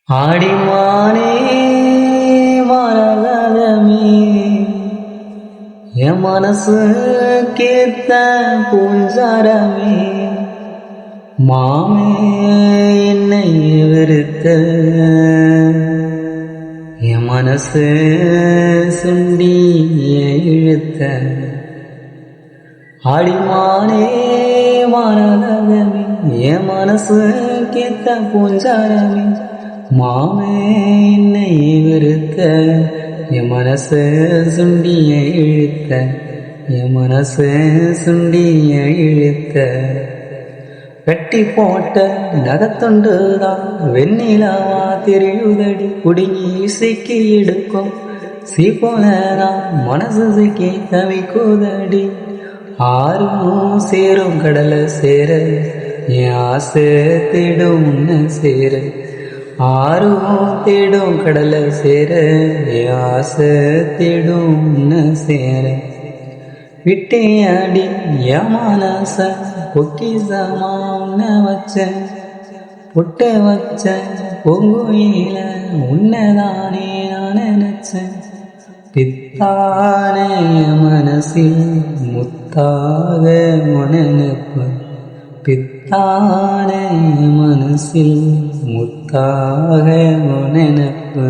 ஆடிமானே மரகதமே என் மனசு கேத்த பூஞ்சாரமே மாமே என்னை வெறுத்த என் மனசு சுண்டி இழுத்த ஆடிமானே மரகதமே என் மனசு கேத்த பூஞ்சாரமே மாமே என்னை வெறுத்த என் மனசு சுண்டிய இழுத்த என் மனசு சுண்டிய இழுத்த வெட்டி போட்ட நகத்தொண்டுதான் வெண்ணிலவா தெரியுதடி குடுங்கி இசைக்கு எடுக்கும் சீப்போலதான் மனசு சிக்கி தவிக்குதடி ஆறும் சேரும் கடலை சேர என் ஆசை தேடும் உன்ன சேர ஆறும் தேடும் கடலை சேர என் ஆசை தேடும் உன்ன சேர விட்டே அடி என் மனச பொக்கிசமா உன்ன வச்ச புட்ட வச்ச பொங்குயில உன்னதானே நான் நினைச்சேன் பித்தான மனசில் முத்தாக மனநப்பு பித்தான மனசில் முத்தாக மனநப்பு